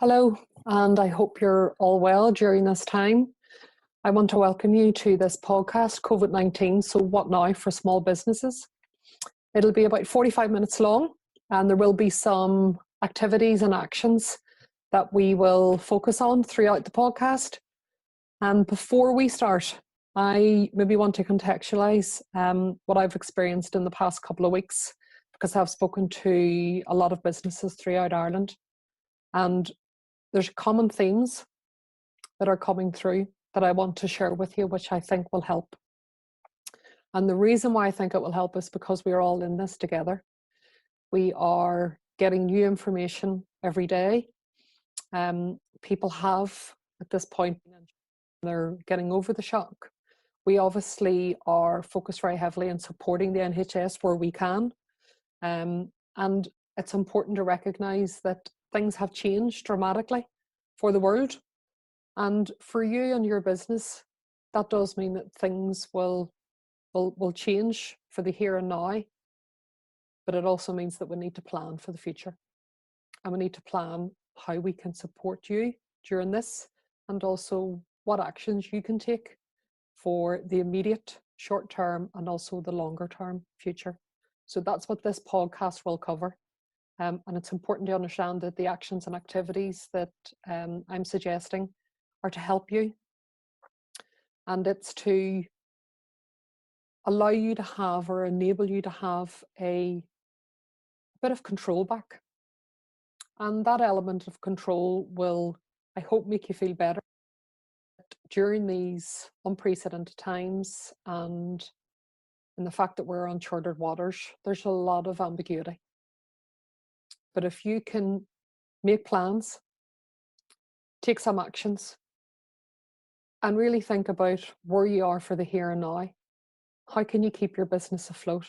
Hello, and I hope you're all well during this time. I want to welcome you to this podcast, COVID-19, So What Now for Small Businesses. It'll be about 45 minutes long, and there will be some activities and actions that we will focus on throughout the podcast. And before we start, I maybe want to contextualize what I've experienced in the past couple of weeks, because I've spoken to a lot of businesses throughout Ireland. And there's common themes that are coming through that I want to share with you, which I think will help. And the reason why I think it will help is because we're all in this together. We are getting new information every day. People have, at this point, they're getting over the shock. We obviously are focused very heavily on supporting the NHS where we can. And it's important to recognise that things have changed dramatically for the world. And for you and your business, that does mean that things will change for the here and now. But it also means that we need to plan for the future. And we need to plan how we can support you during this, and also what actions you can take for the immediate, short term, and also the longer term future. So that's what this podcast will cover. And it's important to understand that the actions and activities that I'm suggesting are to help you. And it's to allow you to have, or enable you to have, a bit of control back. And that element of control will, I hope, make you feel better during these unprecedented times. And in the fact that we're on uncharted waters, there's a lot of ambiguity. But if you can make plans, take some actions, and really think about where you are for the here and now, how can you keep your business afloat?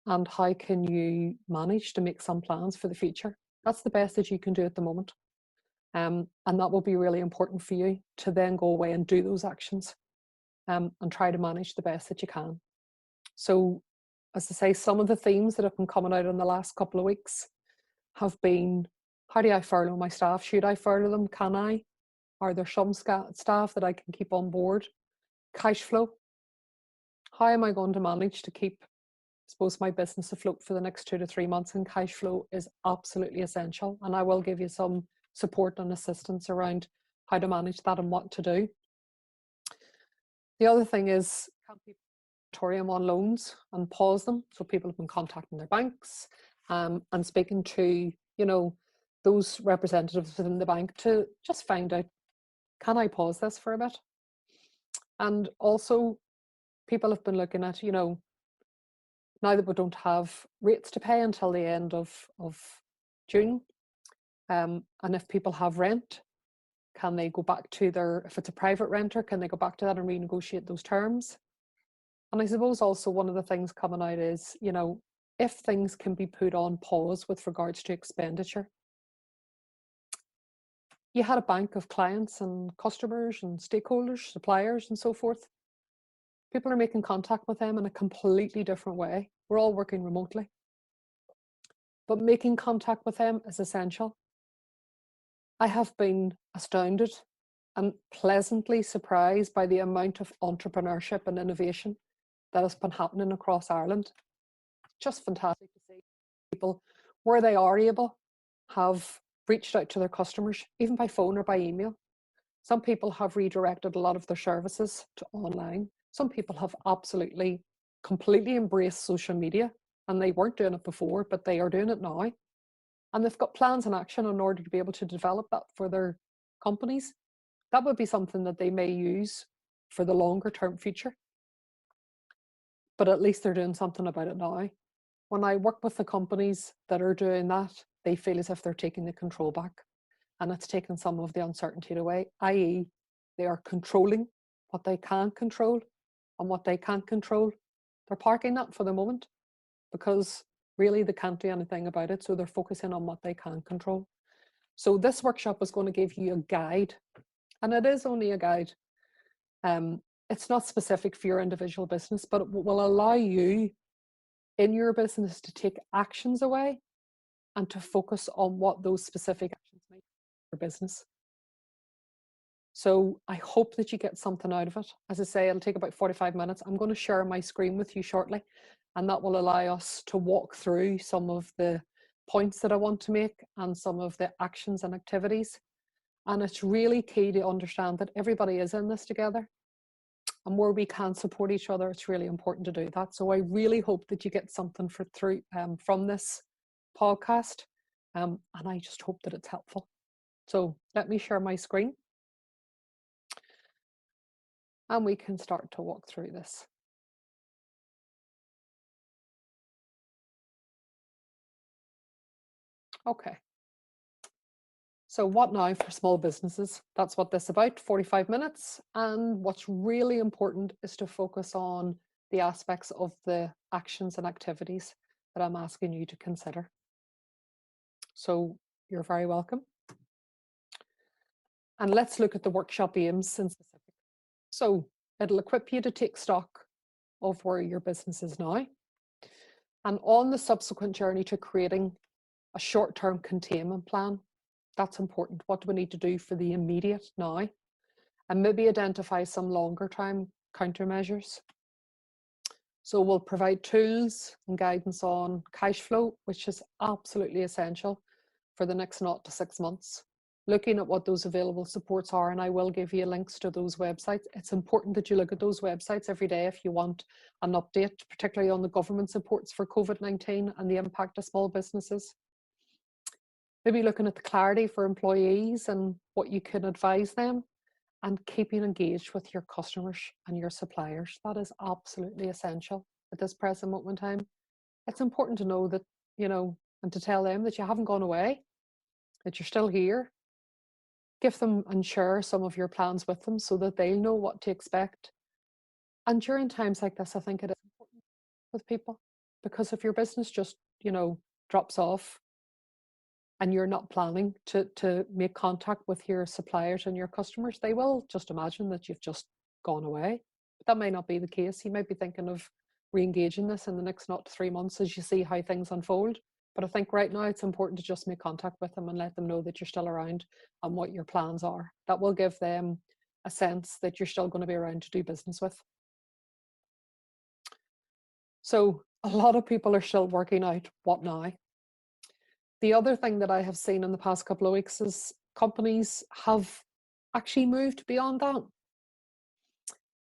And how can you manage to make some plans for the future? That's the best that you can do at the moment. And that will be really important for you to then go away and do those actions and try to manage the best that you can. So, as I say, some of the themes that have been coming out in the last couple of weeks have been, how do I furlough my staff? Should I furlough them? Can I? Are there some staff that I can keep on board? Cash flow. How am I going to manage to keep, I suppose, my business afloat for the next 2 to 3 months? And cash flow is absolutely essential. And I will give you some support and assistance around how to manage that and what to do. The other thing is, can people moratorium on loans and pause them? So people have been contacting their banks and speaking to, those representatives within the bank to just find out, can I pause this for a bit? And also, people have been looking at, now that we don't have rates to pay until the end of June, and if people have rent, can they go back to if it's a private renter, can they go back to that and renegotiate those terms? And I suppose also one of the things coming out is, if things can be put on pause with regards to expenditure. You had a bank of clients and customers and stakeholders, suppliers and so forth. People are making contact with them in a completely different way. We're all working remotely. But making contact with them is essential. I have been astounded and pleasantly surprised by the amount of entrepreneurship and innovation that has been happening across Ireland. Just fantastic to see people, where they are able, have reached out to their customers, even by phone or by email. Some people have redirected a lot of their services to online. Some people have absolutely, completely embraced social media, and they weren't doing it before, but they are doing it now. And they've got plans and action in order to be able to develop that for their companies. That would be something that they may use for the longer term future. But at least they're doing something about it now. When I work with the companies that are doing that, they feel as if they're taking the control back, and it's taken some of the uncertainty away, i.e. they are controlling what they can control, and what they can't control, they're parking that for the moment, because really they can't do anything about it, so they're focusing on what they can control. So this workshop is going to give you a guide, and it is only a guide. It's not specific for your individual business, but it will allow you in your business to take actions away and to focus on what those specific actions might be. your business. So I hope that you get something out of it. As I say, it'll take about 45 minutes. I'm going to share my screen with you shortly, and that will allow us to walk through some of the points that I want to make and some of the actions and activities. And it's really key to understand that everybody is in this together. And where we can support each other, it's really important to do that. So I really hope that you get something from this podcast. And I just hope that it's helpful. So let me share my screen. And we can start to walk through this. Okay. So what now for small businesses? That's what this is about, 45 minutes. And what's really important is to focus on the aspects of the actions and activities that I'm asking you to consider. So you're very welcome. And let's look at the workshop aims in specific. So it'll equip you to take stock of where your business is now and on the subsequent journey to creating a short-term containment plan. That's important. What do we need to do for the immediate now? And maybe identify some longer-term countermeasures. So we'll provide tools and guidance on cash flow, which is absolutely essential for the next 0 to 6 months. Looking at what those available supports are, and I will give you links to those websites. It's important that you look at those websites every day if you want an update, particularly on the government supports for COVID-19 and the impact of small businesses. Maybe looking at the clarity for employees and what you can advise them, and keeping engaged with your customers and your suppliers. That is absolutely essential at this present moment in time. It's important to know that, and to tell them that you haven't gone away, that you're still here. Give them and share some of your plans with them so that they know what to expect. And during times like this, I think it is important with people, because if your business just, drops off and you're not planning to make contact with your suppliers and your customers, they will just imagine that you've just gone away. But that may not be the case. You might be thinking of re-engaging this in the next 0 to 3 months as you see how things unfold. But I think right now it's important to just make contact with them and let them know that you're still around and what your plans are. That will give them a sense that you're still going to be around to do business with. So a lot of people are still working out what now. The other thing that I have seen in the past couple of weeks is companies have actually moved beyond that.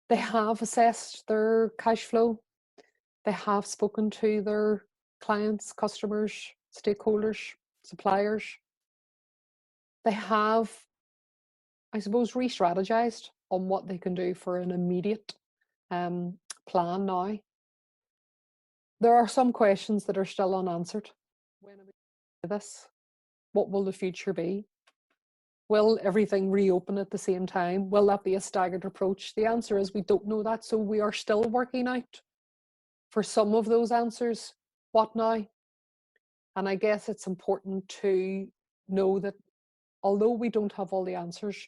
They have assessed their cash flow. They have spoken to their clients, customers, stakeholders, suppliers. They have, I suppose, re-strategized on what they can do for an immediate plan now. There are some questions that are still unanswered. When are we going to do this? What will the future be? Will everything reopen at the same time? Will that be a staggered approach? The answer is we don't know that. So we are still working out for some of those answers, what now? And I guess it's important to know that although we don't have all the answers,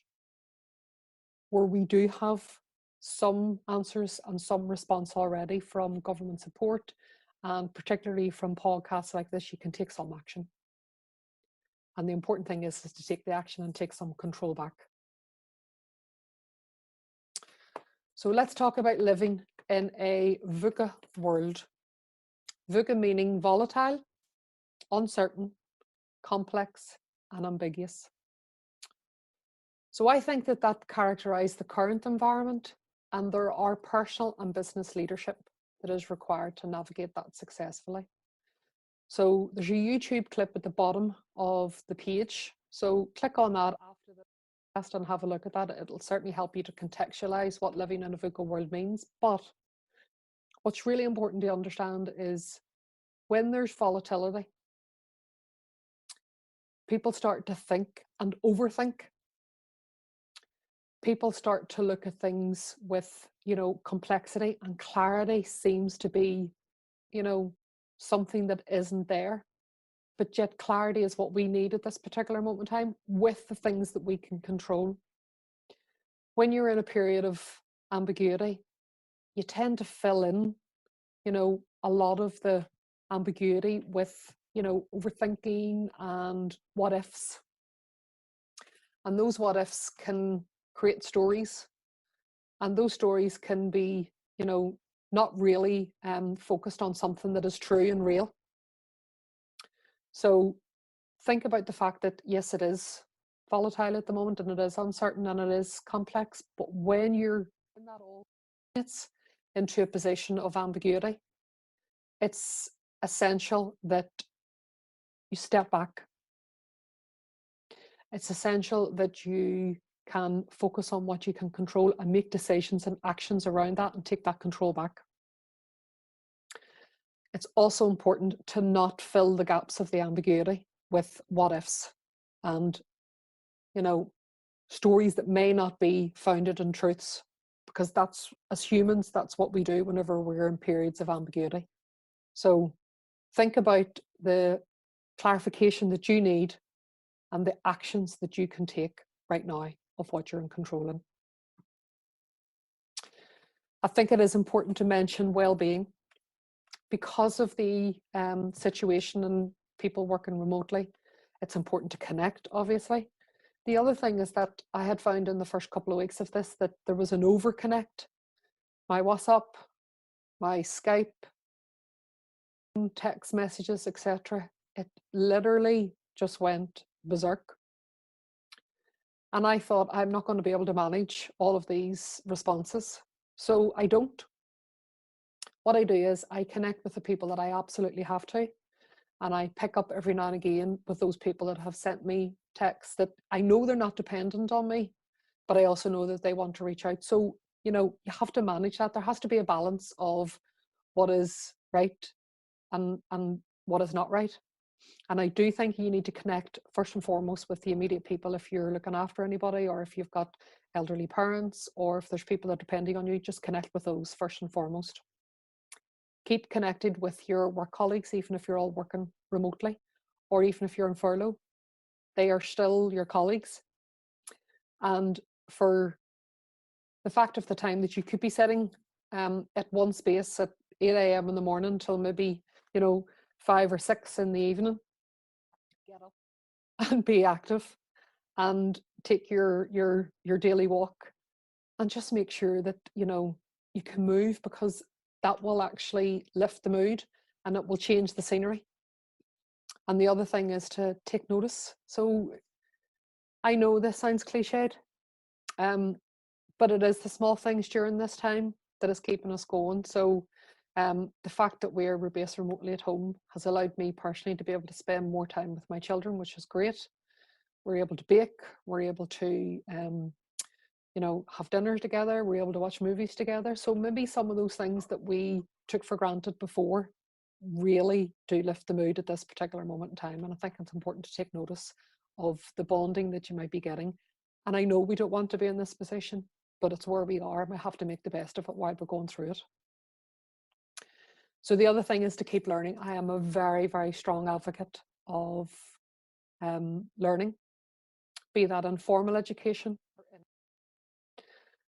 where we do have some answers and some response already from government support, and particularly from podcasts like this, you can take some action. And the important thing is to take the action and take some control back. So let's talk about living in a VUCA world. VUCA meaning volatile, uncertain, complex, and ambiguous. So I think that characterizes the current environment, and there are personal and business leadership that is required to navigate that successfully. So there's a YouTube clip at the bottom of the page. So click on that after the podcast and have a look at that. It'll certainly help you to contextualize what living in a VUCA world means. But what's really important to understand is when there's volatility, people start to think and overthink. People start to look at things with, complexity, and clarity seems to be, something that isn't there. But yet clarity is what we need at this particular moment in time with the things that we can control. When you're in a period of ambiguity, you tend to fill in, a lot of the ambiguity with, overthinking and what ifs. And those what ifs can create stories. And those stories can be, not really focused on something that is true and real. So think about the fact that, yes, it is volatile at the moment and it is uncertain and it is complex. But when you're in that all, it's into a position of ambiguity, it's essential that you step back. It's essential that you can focus on what you can control and make decisions and actions around that and take that control back. It's also important to not fill the gaps of the ambiguity with what ifs and, stories that may not be founded in truths, because that's, as humans, that's what we do whenever we're in periods of ambiguity. So think about the clarification that you need and the actions that you can take right now of what you're in control in. I think it is important to mention well-being because of the situation and people working remotely. It's important to connect, obviously. The other thing is that I had found in the first couple of weeks of this that there was an overconnect. My WhatsApp, my Skype, text messages, etc. It literally just went berserk. And I thought, I'm not going to be able to manage all of these responses. So I don't. What I do is I connect with the people that I absolutely have to. And I pick up every now and again with those people that have sent me texts that I know they're not dependent on me, but I also know that they want to reach out. So, you have to manage that. There has to be a balance of what is right and what is not right. And I do think you need to connect first and foremost with the immediate people if you're looking after anybody, or if you've got elderly parents, or if there's people that are depending on you, just connect with those first and foremost. Keep connected with your work colleagues, even if you're all working remotely, or even if you're on furlough. They are still your colleagues. And for the fact of the time that you could be sitting at one space at 8 a.m. in the morning until maybe, 5 or 6 in the evening, get up and be active and take your daily walk, and just make sure that, you can move, because that will actually lift the mood and it will change the scenery. And the other thing is to take notice. So I know this sounds cliched, but it is the small things during this time that is keeping us going. So the fact that we're based remotely at home has allowed me personally to be able to spend more time with my children, which is great. We're able to bake, we're able to have dinner together, we're able to watch movies together. So maybe some of those things that we took for granted before really do lift the mood at this particular moment in time. And I think it's important to take notice of the bonding that you might be getting. And I know we don't want to be in this position, but it's where we are, and we have to make the best of it while we're going through it. So the other thing is to keep learning. I am a very, very strong advocate of learning, be that in formal education.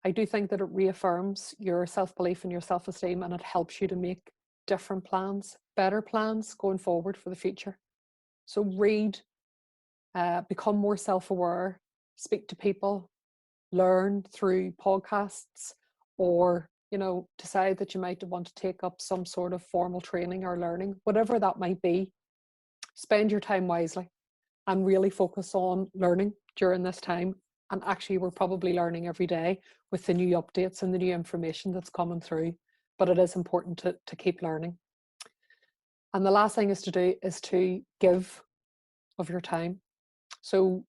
I do think that it reaffirms your self-belief and your self-esteem, and it helps you to make different plans, better plans going forward for the future. So read, become more self-aware, speak to people, learn through podcasts, or decide that you might want to take up some sort of formal training or learning, whatever that might be. Spend your time wisely and really focus on learning during this time. And actually, we're probably learning every day with the new updates and the new information that's coming through, but it is important to keep learning. And the last thing is to give of your time. So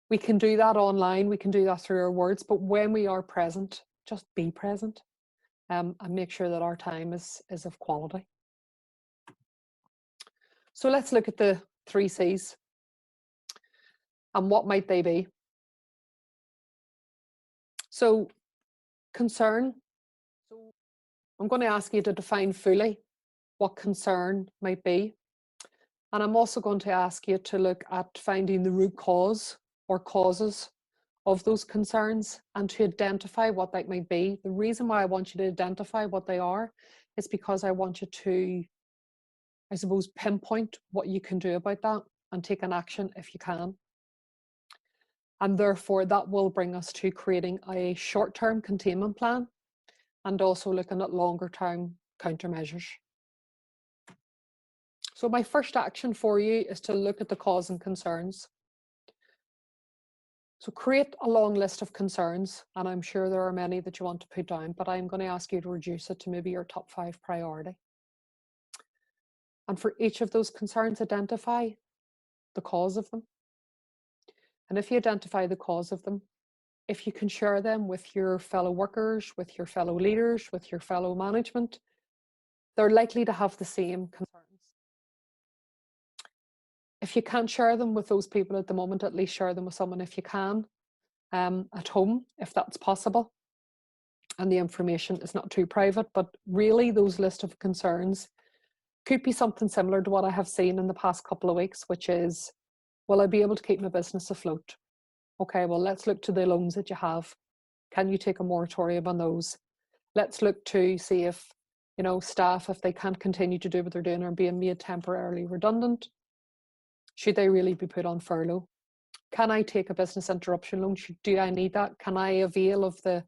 we can do that online, we can do that through our words, but when we are present, just be present, and make sure that our time is of quality. So let's look at the 3 C's. And what might they be? So concern. So I'm going to ask you to define fully what concern might be. And I'm also going to ask you to look at finding the root cause or causes of those concerns and to identify what that might be. The reason why I want you to identify what they are is because I want you to, I suppose, pinpoint what you can do about that and take an action if you can. And therefore, that will bring us to creating a short-term containment plan and also looking at longer-term countermeasures. So my first action for you is to look at the cause and concerns. So create a long list of concerns, and I'm sure there are many that you want to put down, but I'm going to ask you to reduce it to maybe your top 5 priority. And for each of those concerns, identify the cause of them. And if you identify the cause of them, if you can share them with your fellow workers, with your fellow leaders, with your fellow management, they're likely to have the same concerns. If you can't share them with those people at the moment, at least share them with someone if you can, at home, if that's possible. And the information is not too private, but really those list of concerns could be something similar to what I have seen in the past couple of weeks, which is, will I be able to keep my business afloat? Okay, well, let's look to the loans that you have. Can you take a moratorium on those? Let's look to see if, staff, if they can't continue to do what they're doing, are being made temporarily redundant. Should they really be put on furlough? Can I take a business interruption loan? Do I need that? Can I avail of the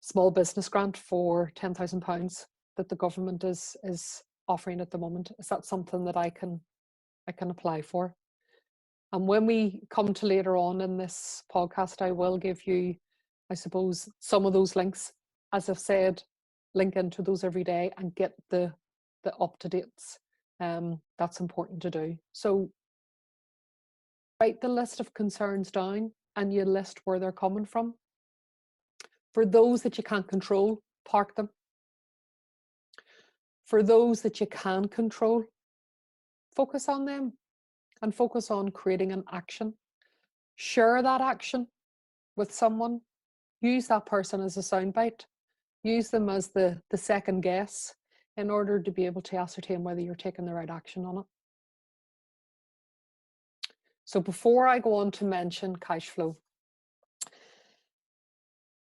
small business grant for £10,000 that the government is offering at the moment? Is that something that I can apply for? And when we come to later on in this podcast, I will give you, I suppose, some of those links. As I've said, link into those every day and get the up-to-dates. That's important to do. So write the list of concerns down and you list where they're coming from. For those that you can't control, park them. For those that you can control, focus on them and focus on creating an action. Share that action with someone. Use that person as a soundbite. Use them as the second guess in order to be able to ascertain whether you're taking the right action on it. So before I go on to mention cash flow,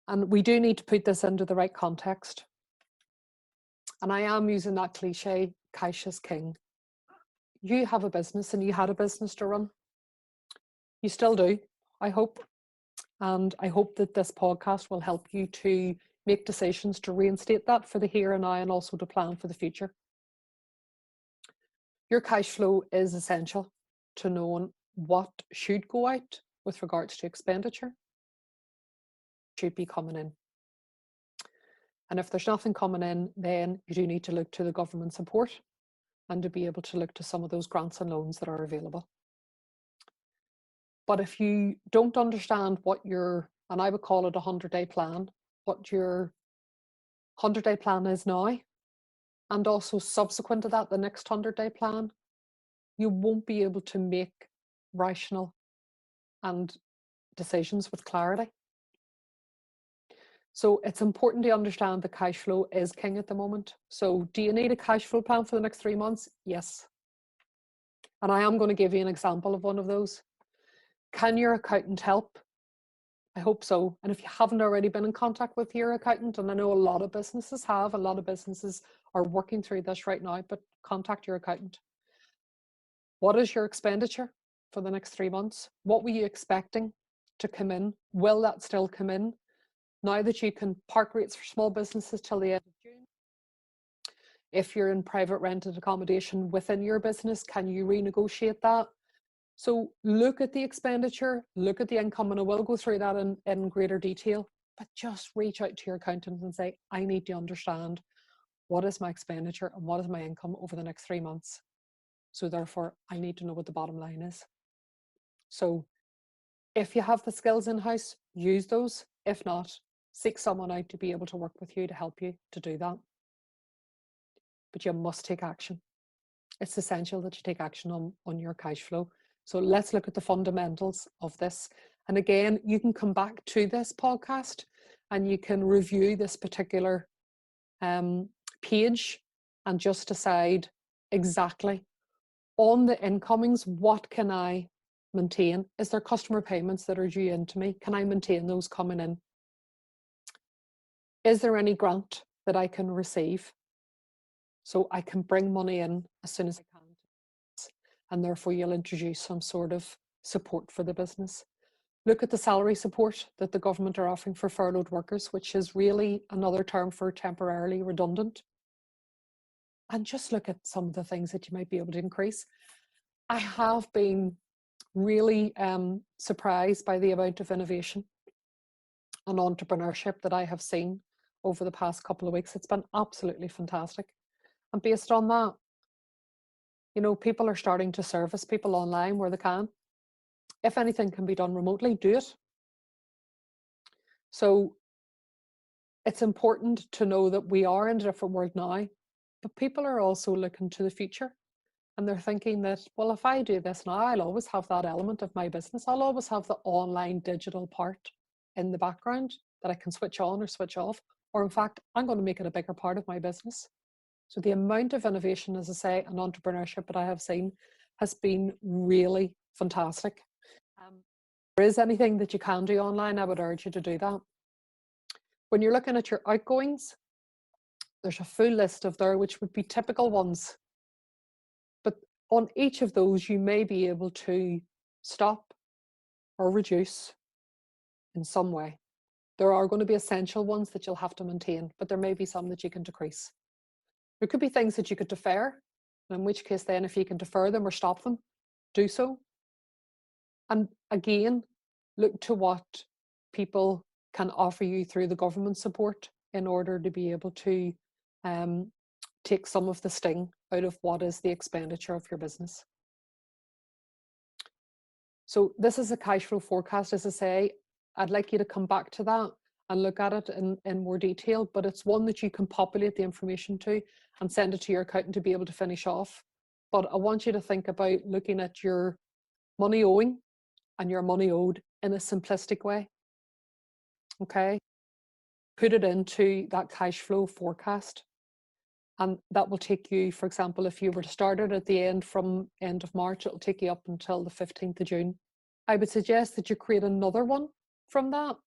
and we do need to put this into the right context, and I am using that cliche, cash is king. You have a business and you had a business to run. You still do, I hope. And I hope that this podcast will help you to make decisions to reinstate that for the here and now and also to plan for the future. Your cash flow is essential to knowing what should go out with regards to expenditure, should be coming in. And if there's nothing coming in, then you do need to look to the government support and to be able to look to some of those grants and loans that are available. But if you don't understand what your, and I would call it a 100-day plan, what your 100-day plan is now, and also subsequent to that, the next 100-day plan, you won't be able to make rational and decisions with clarity. So it's important to understand the cash flow is king at the moment. So do you need a cash flow plan for the next 3 months? Yes. And I am going to give you an example of one of those. Can your accountant help? I hope so. And if you haven't already been in contact with your accountant, and I know a lot of businesses have, a lot of businesses are working through this right now, but contact your accountant. What is your expenditure for the next 3 months? What were you expecting to come in? Will that still come in? Now that you can park rates for small businesses till the end of June. If you're in private rented accommodation within your business, can you renegotiate that? So look at the expenditure, look at the income, and I will go through that in greater detail, but just reach out to your accountant and say, I need to understand what is my expenditure and what is my income over the next 3 months. So therefore, I need to know what the bottom line is. So if you have the skills in-house, use those. If not, seek someone out to be able to work with you to help you to do that. But you must take action. It's essential that you take action on your cash flow. So let's look at the fundamentals of this. And again, you can come back to this podcast and you can review this particular page and just decide exactly on the incomings, what can I maintain? Is there customer payments that are due into me? Can I maintain those coming in? Is there any grant that I can receive so I can bring money in as soon as I can? And therefore you'll introduce some sort of support for the business. Look at the salary support that the government are offering for furloughed workers, which is really another term for temporarily redundant. And just look at some of the things that you might be able to increase. I have been really surprised by the amount of innovation and entrepreneurship that I have seen over the past couple of weeks. It's been absolutely fantastic. And based on that, you know, people are starting to service people online where they can. If anything can be done remotely, do it. So it's important to know that we are in a different world now, but people are also looking to the future. And they're thinking that, well, if I do this now, I'll always have that element of my business. I'll always have the online digital part in the background that I can switch on or switch off. Or in fact, I'm going to make it a bigger part of my business. So the amount of innovation, as I say, and entrepreneurship that I have seen has been really fantastic. If there is anything that you can do online, I would urge you to do that. When you're looking at your outgoings, there's a full list of there, which would be typical ones. But on each of those, you may be able to stop or reduce in some way. There are going to be essential ones that you'll have to maintain, but there may be some that you can decrease. There could be things that you could defer, in which case then if you can defer them or stop them, do so. And again, look to what people can offer you through the government support in order to be able to take some of the sting out of what is the expenditure of your business. So this is a cash flow forecast, as I say. I'd like you to come back to that and look at it in more detail, but it's one that you can populate the information to and send it to your accountant to be able to finish off. But I want you to think about looking at your money owing and your money owed in a simplistic way. Okay? Put it into that cash flow forecast. And that will take you, for example, if you were to start it at the end from end of March, it'll take you up until the 15th of June. I would suggest that you create another one from that,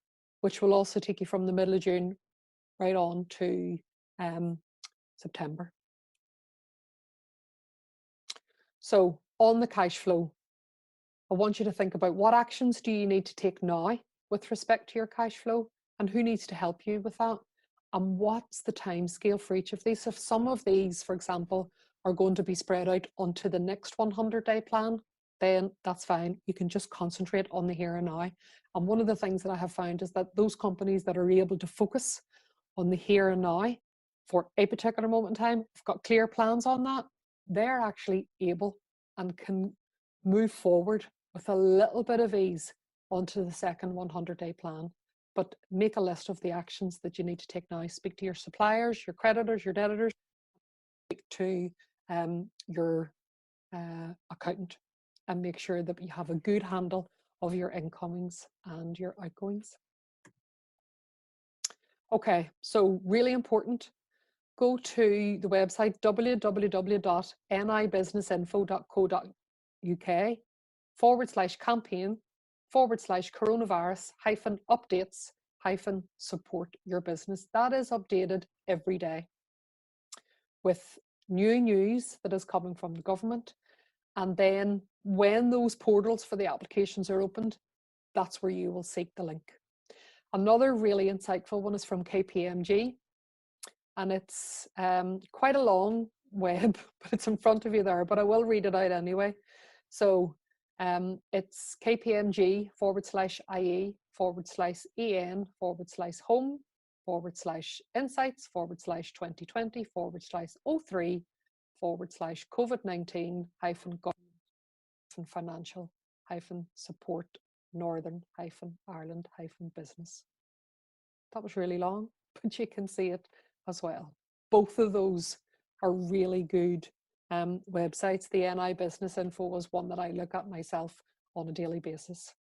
which will also take you from the middle of June right on to September. So on the cash flow, I want you to think about what actions do you need to take now with respect to your cash flow, and who needs to help you with that, and what's the time scale for each of these. If some of these, for example, are going to be spread out onto the next 100-day plan, then that's fine. You can just concentrate on the here and now. And one of the things that I have found is that those companies that are able to focus on the here and now for a particular moment in time, have got clear plans on that, they're actually able and can move forward with a little bit of ease onto the second 100-day plan. But make a list of the actions that you need to take now. Speak to your suppliers, your creditors, your debtors, speak to your accountant, and make sure that you have a good handle of your incomings and your outgoings. Okay, so really important. Go to the website www.nibusinessinfo.co.uk/campaign/coronavirus-updates-support your business. That is updated every day with new news that is coming from the government. And then when those portals for the applications are opened, that's where you will seek the link. Another really insightful one is from KPMG. And it's quite a long web, but it's in front of you there, but I will read it out anyway. So it's KPMG/IE//insights/AN/2020/COVID-19-government-financial-support Northern-Ireland-business. That was really long, but you can see it as well. Both of those are really good websites. The NI Business Info is one that I look at myself on a daily basis.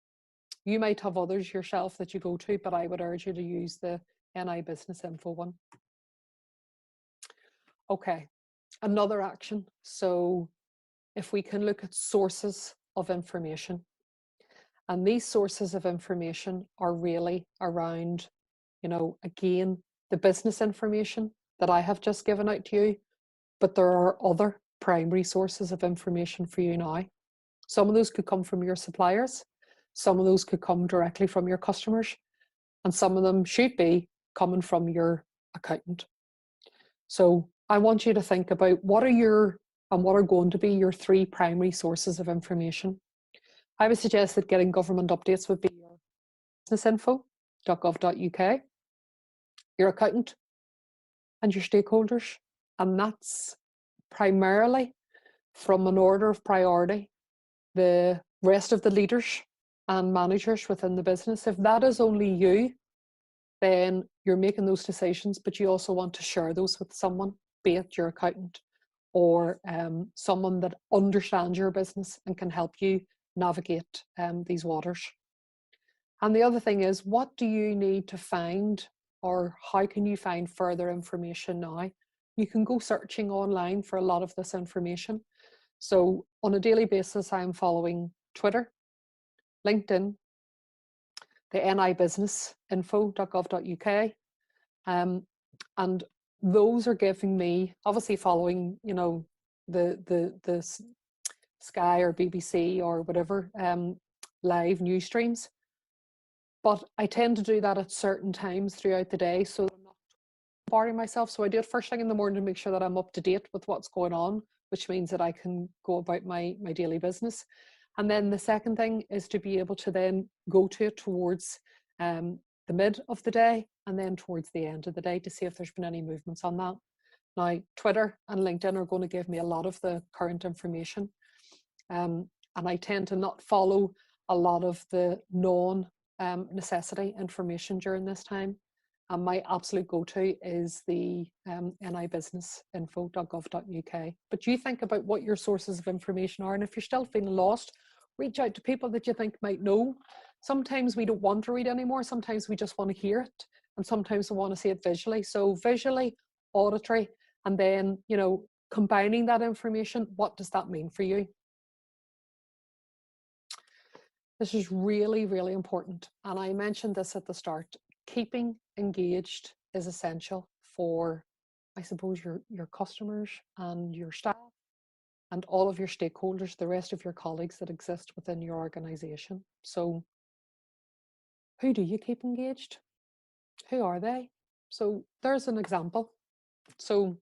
You might have others yourself that you go to, but I would urge you to use the NI Business Info one. Okay, another action. So if we can look at sources of information, and these sources of information are really around, you know, again, the business information that I have just given out to you, but there are other primary sources of information for you now. Some of those could come from your suppliers. Some of those could come directly from your customers, and some of them should be coming from your accountant. So I want you to think about what are going to be your 3 primary sources of information. I would suggest that getting government updates would be your businessinfo.gov.uk, your accountant, and your stakeholders. And that's primarily, from an order of priority, the rest of the leaders and managers within the business. If that is only you, then you're making those decisions, but you also want to share those with someone, be it your accountant or someone that understands your business and can help you navigate these waters. And the other thing is, what do you need to find, or how can you find further information now? You can go searching online for a lot of this information. So on a daily basis, I'm following Twitter, LinkedIn, the nibusinessinfo.gov.uk, and those are giving me, obviously following, you know, the Sky or BBC or whatever live news streams. But I tend to do that at certain times throughout the day, so I'm not boring myself. So I do it first thing in the morning to make sure that I'm up to date with what's going on, which means that I can go about my daily business. And then the second thing is to be able to then go to it towards the mid of the day and then towards the end of the day to see if there's been any movements on that. Now, Twitter and LinkedIn are going to give me a lot of the current information. And I tend to not follow a lot of the non-necessity information during this time. And my absolute go-to is the nibusinessinfo.gov.uk. But you think about what your sources of information are, and if you're still feeling lost, reach out to people that you think might know. Sometimes we don't want to read anymore. Sometimes we just want to hear it, and sometimes we want to see it visually. So visually, auditory, and then, you know, combining that information, what does that mean for you? This is really, really important. And I mentioned this at the start. Keeping engaged is essential for, I suppose, your customers and your staff and all of your stakeholders, the rest of your colleagues that exist within your organization. So who do you keep engaged? Who are they? So there's an example. So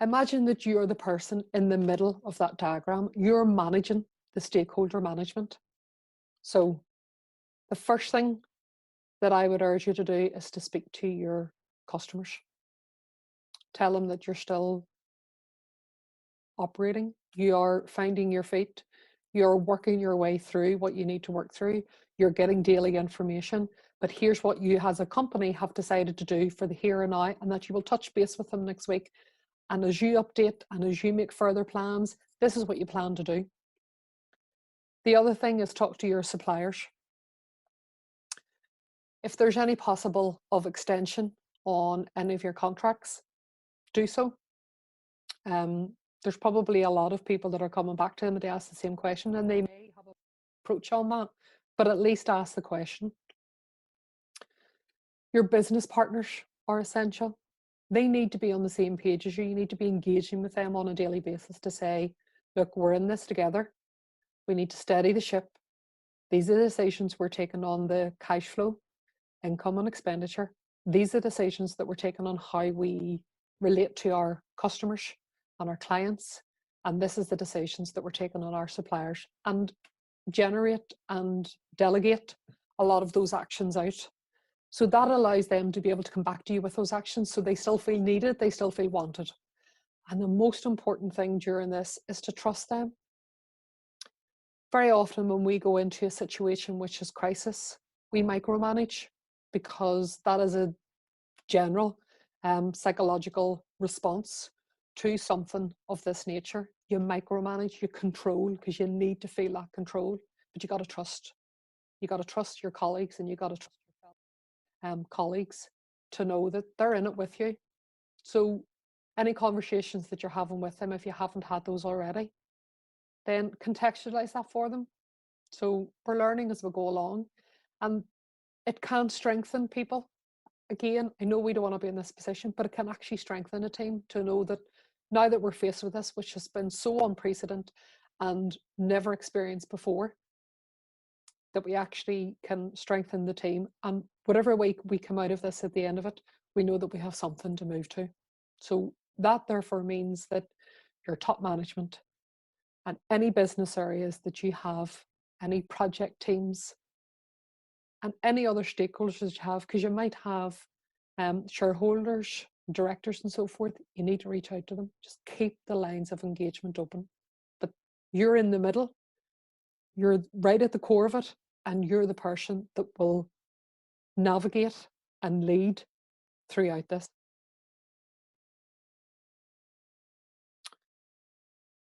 imagine that you're the person in the middle of that diagram. You're managing the stakeholder management. So the first thing that I would urge you to do is to speak to your customers. Tell them that you're still operating, you are finding your feet, you're working your way through what you need to work through, you're getting daily information, but here's what you as a company have decided to do for the here and now, and that you will touch base with them next week. And as you update and as you make further plans, this is what you plan to do. The other thing is talk to your suppliers. If there's any possible of extension on any of your contracts, do so. There's probably a lot of people that are coming back to them and they ask the same question, and they may have an approach on that, but at least ask the question. Your business partners are essential. They need to be on the same page as you. You need to be engaging with them on a daily basis to say, look, we're in this together. We need to steady the ship. These are the decisions we're taking on the cash flow, income and expenditure. These are the decisions that we're taking on how we relate to our customers and our clients. And this is the decisions that we're taking on our suppliers, and generate and delegate a lot of those actions out. So that allows them to be able to come back to you with those actions, so they still feel needed, they still feel wanted. And the most important thing during this is to trust them. Very often when we go into a situation which is crisis, we micromanage, because that is a general psychological response to something of this nature. You micromanage, you control, because you need to feel that control, but you got to trust. You got to trust your colleagues, and you got to trust your colleagues to know that they're in it with you. So any conversations that you're having with them, if you haven't had those already, then contextualize that for them. So we're learning as we go along, and it can strengthen people. Again, I know we don't want to be in this position, but it can actually strengthen a team to know that now that we're faced with this, which has been so unprecedented and never experienced before, that we actually can strengthen the team. And whatever way we come out of this at the end of it, we know that we have something to move to. So that therefore means that your top management and any business areas that you have, any project teams, and any other stakeholders that you have, because you might have shareholders, directors, and so forth, you need to reach out to them. Just keep the lines of engagement open. But you're in the middle, you're right at the core of it, and you're the person that will navigate and lead throughout this.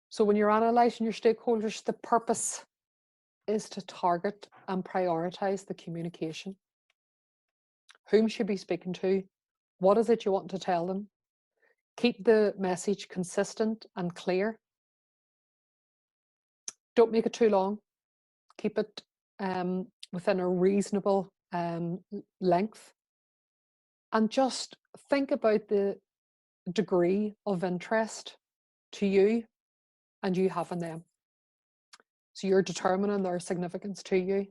So when you're analysing your stakeholders, the purpose is to target and prioritise the communication. Whom should be speaking to? What is it you want to tell them? Keep the message consistent and clear. Don't make it too long. Keep it within a reasonable length. And just think about the degree of interest to you and you having them. So you're determining their significance to you,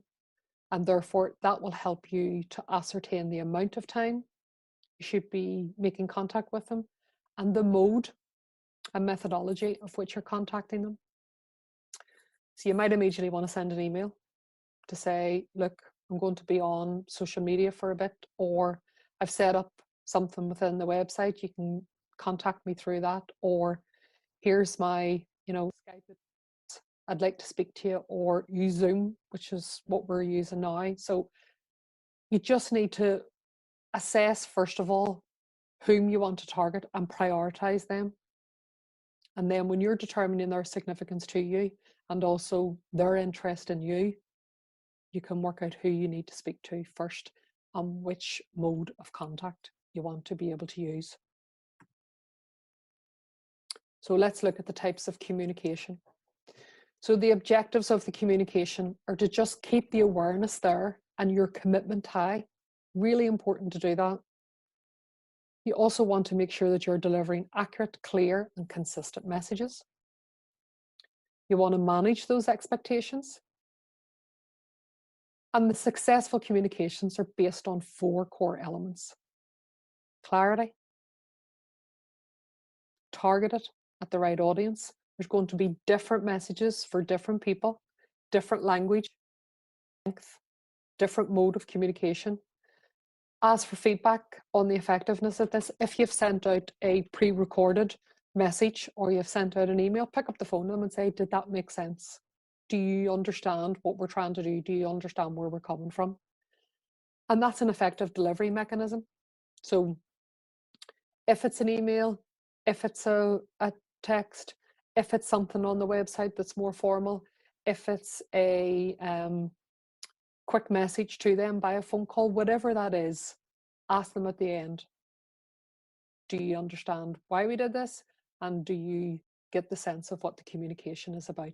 and therefore that will help you to ascertain the amount of time you should be making contact with them and the mode and methodology of which you're contacting them. So you might immediately want to send an email to say, look, I'm going to be on social media for a bit, or I've set up something within the website, you can contact me through that, or here's my, Skype, I'd like to speak to you, or use Zoom, which is what we're using now. So you just need to assess, first of all, whom you want to target and prioritize them. And then when you're determining their significance to you and also their interest in you, you can work out who you need to speak to first and which mode of contact you want to be able to use. So let's look at the types of communication. So the objectives of the communication are to just keep the awareness there and your commitment high. Really important to do that. You also want to make sure that you're delivering accurate, clear, and consistent messages. You want to manage those expectations. And the successful communications are based on 4 core elements. Clarity, targeted at the right audience. There's going to be different messages for different people, different language, length, different mode of communication. Ask for feedback on the effectiveness of this. If you've sent out a pre-recorded message or you've sent out an email, pick up the phone to them and say, did that make sense? Do you understand what we're trying to do? Do you understand where we're coming from? And that's an effective delivery mechanism. So if it's an email, if it's a text, if it's something on the website that's more formal, if it's a quick message to them by a phone call, whatever that is, ask them at the end, do you understand why we did this? And do you get the sense of what the communication is about?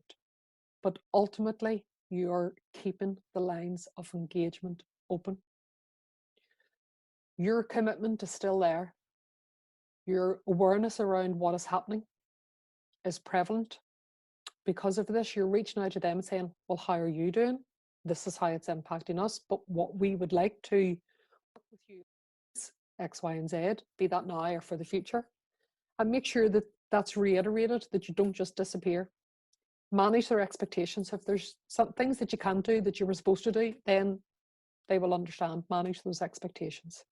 But ultimately, you're keeping the lines of engagement open. Your commitment is still there. Your awareness around what is happening is prevalent. Because of this, you're reaching out to them and saying, well, how are you doing? This is how it's impacting us, but what we would like to work with you is X, Y, and Z, be that now or for the future. And make sure that that's reiterated, that you don't just disappear. Manage their expectations. If there's some things that you can't do that you were supposed to do, then they will understand. Manage those expectations.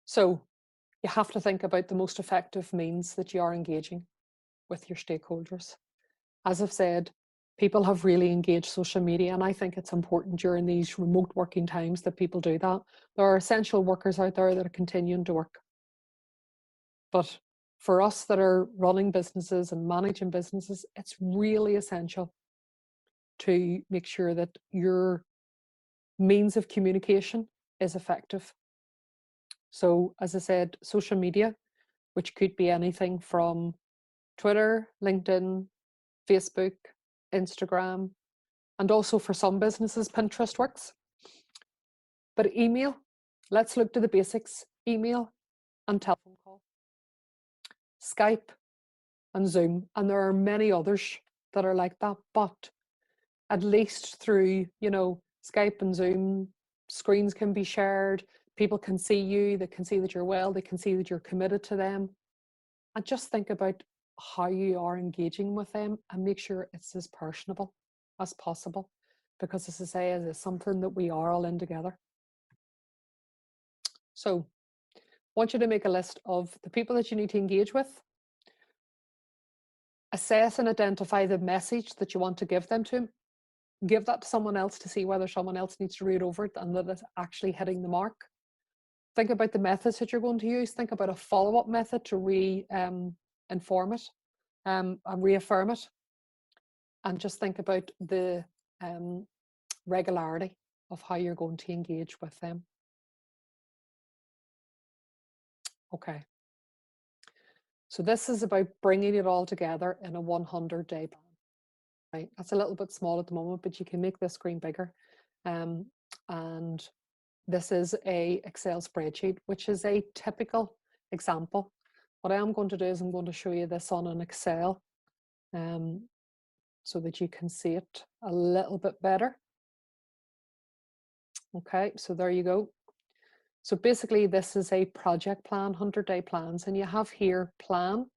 So you have to think about the most effective means that you are engaging with your stakeholders. As I've said, people have really engaged social media, and I think it's important during these remote working times that people do that. There are essential workers out there that are continuing to work. But for us that are running businesses and managing businesses, it's really essential to make sure that your means of communication is effective. So, as I said, social media, which could be anything from Twitter, LinkedIn, Facebook, Instagram, and also for some businesses, Pinterest works. But email, let's look to the basics. Email and telephone call, Skype and Zoom, and there are many others that are like that. But at least through, Skype and Zoom, screens can be shared, people can see you, they can see that you're well, they can see that you're committed to them. And just think about how you are engaging with them and make sure it's as personable as possible. Because as I say, it is something that we are all in together. So I want you to make a list of the people that you need to engage with. Assess and identify the message that you want to give them to. Give that to someone else to see whether someone else needs to read over it and that it's actually hitting the mark. Think about the methods that you're going to use. Think about a follow-up method to inform it and reaffirm it. And just think about the regularity of how you're going to engage with them. Okay. So this is about bringing it all together in a 100-day plan. Right, that's a little bit small at the moment, but you can make this screen bigger. And this is a Excel spreadsheet, which is a typical example. What I am going to do is I'm going to show you this on an Excel so that you can see it a little bit better. Okay, so there you go. So basically this is a project plan, 100-day plans, and you have here plan.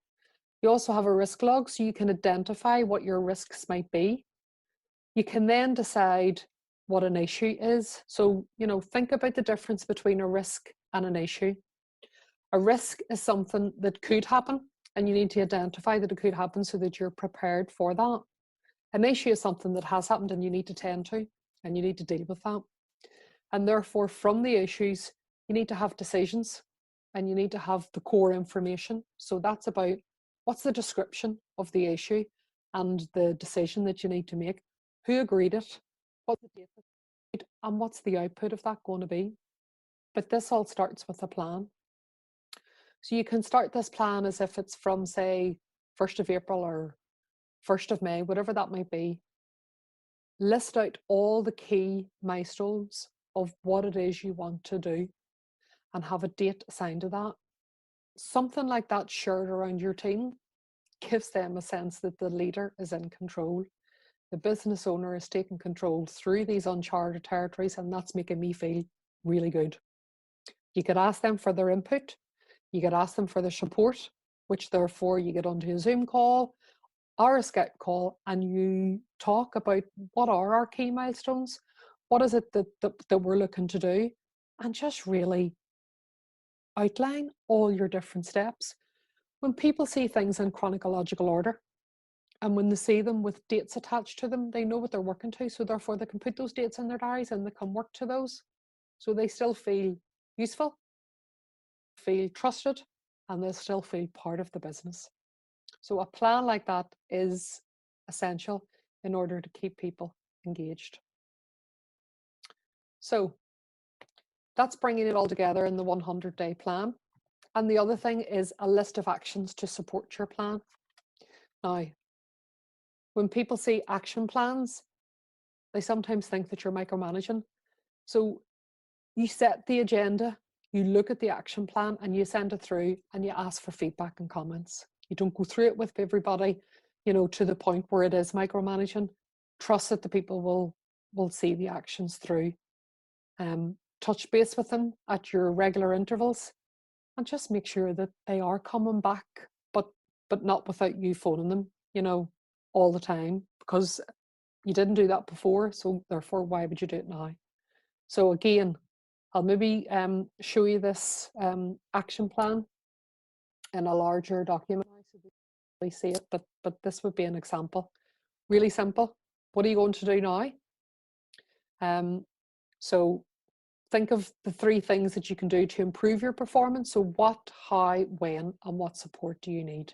You also have a risk log, so you can identify what your risks might be. You can then decide what an issue is. So, think about the difference between a risk and an issue. A risk is something that could happen, and you need to identify that it could happen so that you're prepared for that. An issue is something that has happened and you need to tend to, and you need to deal with that. And therefore, from the issues, you need to have decisions and you need to have the core information. So that's about what's the description of the issue and the decision that you need to make, who agreed it, what's the date, and what's the output of that going to be. But this all starts with a plan. So you can start this plan as if it's from, say, 1st of April or 1st of May, whatever that might be. List out all the key milestones of what it is you want to do and have a date assigned to that. Something like that shared around your team gives them a sense that the leader is in control. The business owner is taking control through these uncharted territories, and that's making me feel really good. You could ask them for their input. You could ask them for their support, which therefore you get onto a Zoom call or a Skype call and you talk about what are our key milestones, what is it that we're looking to do, and just really outline all your different steps. When people see things in chronological order and when they see them with dates attached to them, they know what they're working to, so therefore they can put those dates in their diaries and they can work to those. So they still feel useful, feel trusted, and they still feel part of the business. So a plan like that is essential in order to keep people engaged. So that's bringing it all together in the 100-day plan. And the other thing is a list of actions to support your plan. Now, when people see action plans, they sometimes think that you're micromanaging. So you set the agenda, you look at the action plan and you send it through and you ask for feedback and comments. You don't go through it with everybody, to the point where it is micromanaging. Trust that the people will see the actions through. Touch base with them at your regular intervals and just make sure that they are coming back, but not without you phoning them, all the time, because you didn't do that before. So therefore, why would you do it now? So again, I'll maybe show you this action plan in a larger document so you really see it, but this would be an example. Really simple. What are you going to do now? So think of the 3 things that you can do to improve your performance. So what, how, when, and what support do you need?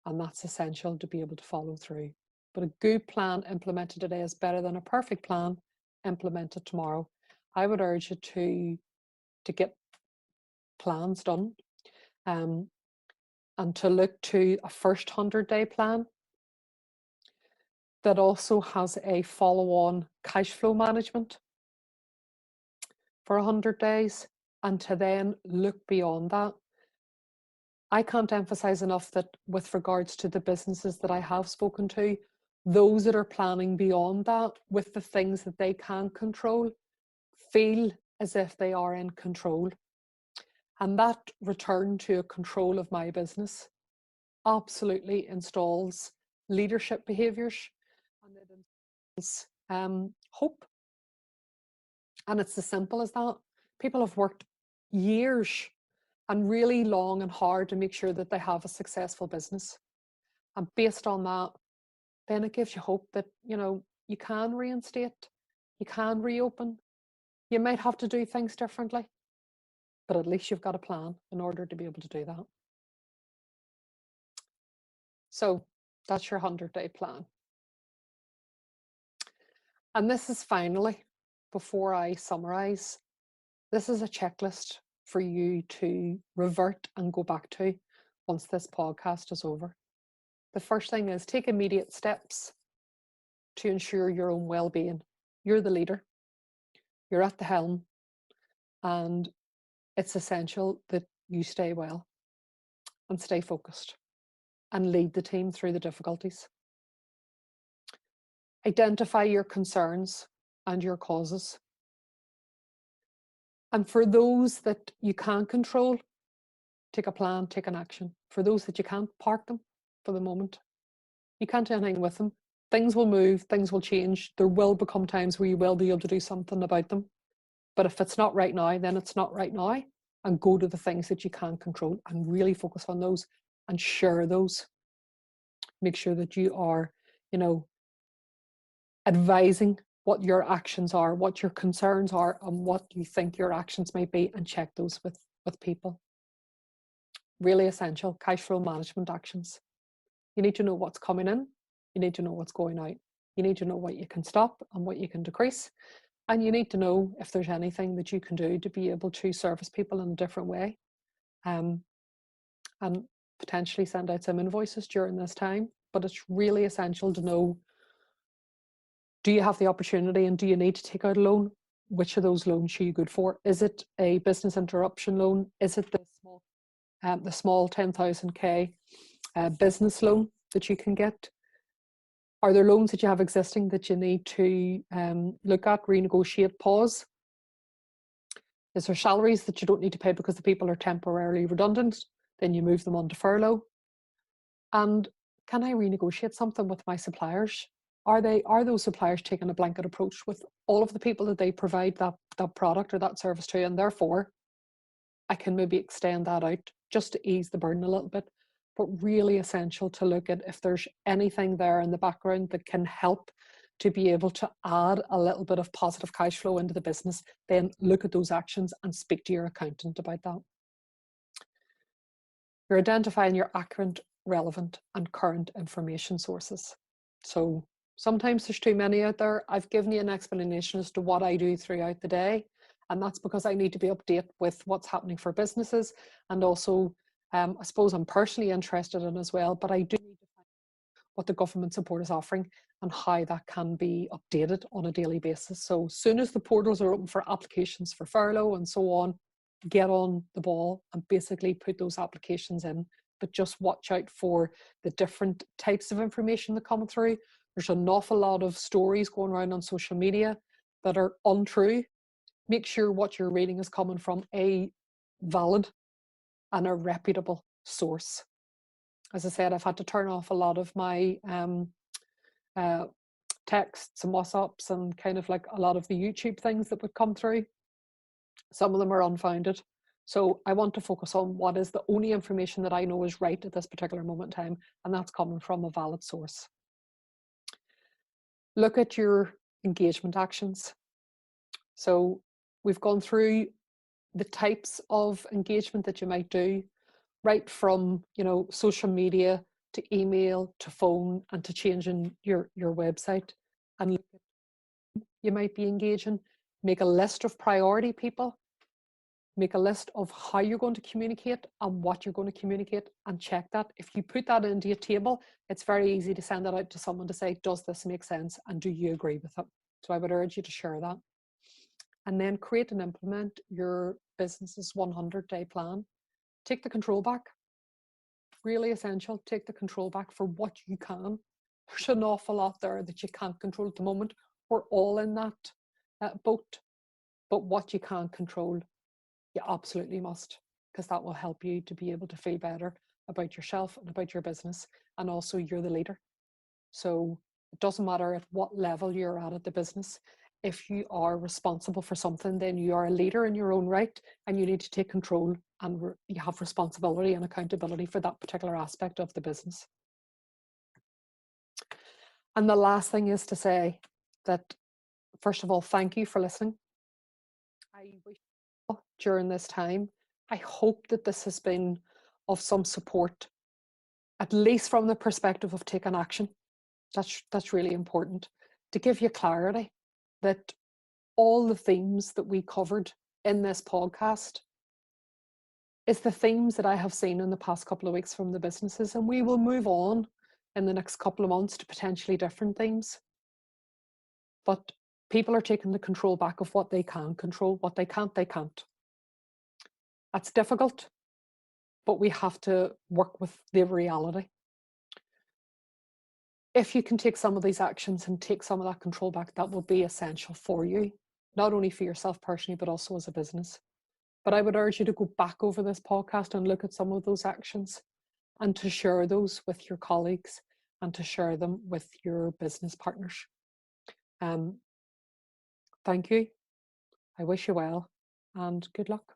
And that's essential to be able to follow through. But a good plan implemented today is better than a perfect plan implemented tomorrow. I would urge you to get plans done and to look to a first 100-day plan that also has a follow-on cash flow management for 100 days, and to then look beyond that. I can't emphasize enough that with regards to the businesses that I have spoken to, those that are planning beyond that with the things that they can control feel as if they are in control. And that return to a control of my business absolutely installs leadership behaviours, and it installs hope. And it's as simple as that. People have worked years and really long and hard to make sure that they have a successful business. And based on that, then it gives you hope that, you can reinstate, you can reopen. You might have to do things differently, but at least you've got a plan in order to be able to do that. So that's your 100-day plan. And this is finally, before I summarize, this is a checklist for you to revert and go back to once this podcast is over. The first thing is take immediate steps to ensure your own well-being. You're the leader, you're at the helm, and it's essential that you stay well and stay focused and lead the team through the difficulties. Identify your concerns and your causes. And for those that you can control, take a plan, take an action. For those that you can't, park them for the moment. You can't do anything with them. Things will move, things will change. There will become times where you will be able to do something about them. But if it's not right now, then it's not right now. And go to the things that you can control and really focus on those and share those. Make sure that you are, advising what your actions are, what your concerns are, and what you think your actions might be, and check those with people. Really essential, cash flow management actions. You need to know what's coming in. You need to know what's going out. You need to know what you can stop and what you can decrease. And you need to know if there's anything that you can do to be able to service people in a different way. And potentially send out some invoices during this time. But it's really essential to know, do you have the opportunity and do you need to take out a loan? Which of those loans are you good for? Is it a business interruption loan? Is it the small 10,000K business loan that you can get? Are there loans that you have existing that you need to look at, renegotiate, pause? Is there salaries that you don't need to pay because the people are temporarily redundant? Then you move them on to furlough. And can I renegotiate something with my suppliers? Are those suppliers taking a blanket approach with all of the people that they provide that product or that service to? And therefore, I can maybe extend that out just to ease the burden a little bit. But really essential to look at if there's anything there in the background that can help to be able to add a little bit of positive cash flow into the business. Then look at those actions and speak to your accountant about that. You're identifying your accurate, relevant, and current information sources. So sometimes there's too many out there. I've given you an explanation as to what I do throughout the day, and that's because I need to be updated with what's happening for businesses, and also I suppose I'm personally interested in as well, but I do need to find what the government support is offering and how that can be updated on a daily basis. So as soon as the portals are open for applications for furlough and so on, get on the ball and basically put those applications in. But just watch out for the different types of information that come through. There's an awful lot of stories going around on social media that are untrue. Make sure what you're reading is coming from a valid and a reputable source. As I said, I've had to turn off a lot of my texts and WhatsApps and kind of like a lot of the YouTube things that would come through. Some of them are unfounded. So I want to focus on what is the only information that I know is right at this particular moment in time, and that's coming from a valid source. Look at your engagement actions. So we've gone through the types of engagement that you might do, right from, social media to email to phone and to changing your website. And look at, you might be engaging. Make a list of priority people. Make a list of how you're going to communicate and what you're going to communicate, and check that. If you put that into a table, it's very easy to send that out to someone to say, does this make sense? And do you agree with it? So I would urge you to share that. And then create and implement your business's 100-day plan. Take the control back. Really essential. Take the control back for what you can There's an awful lot there that you can't control at the moment. We're all in that boat. But what you can't control, you absolutely must, because that will help you to be able to feel better about yourself and about your business. And also, you're the leader. So it doesn't matter at what level you're at the business. If you are responsible for something, then you are a leader in your own right, and you need to take control, and you have responsibility and accountability for that particular aspect of the business. And the last thing is to say that, first of all, thank you for listening. I wish you well during this time. I hope that this has been of some support, at least from the perspective of taking action. That's really important, to give you clarity that all the themes that we covered in this podcast is the themes that I have seen in the past couple of weeks from the businesses, and we will move on in the next couple of months to potentially different themes. But people are taking the control back of what they can control. What they can't, they can't. That's difficult, but we have to work with the reality. If you can take some of these actions and take some of that control back, that will be essential for you, not only for yourself personally, but also as a business. But I would urge you to go back over this podcast and look at some of those actions, and to share those with your colleagues, and to share them with your business partners. Thank you. I wish you well, and good luck.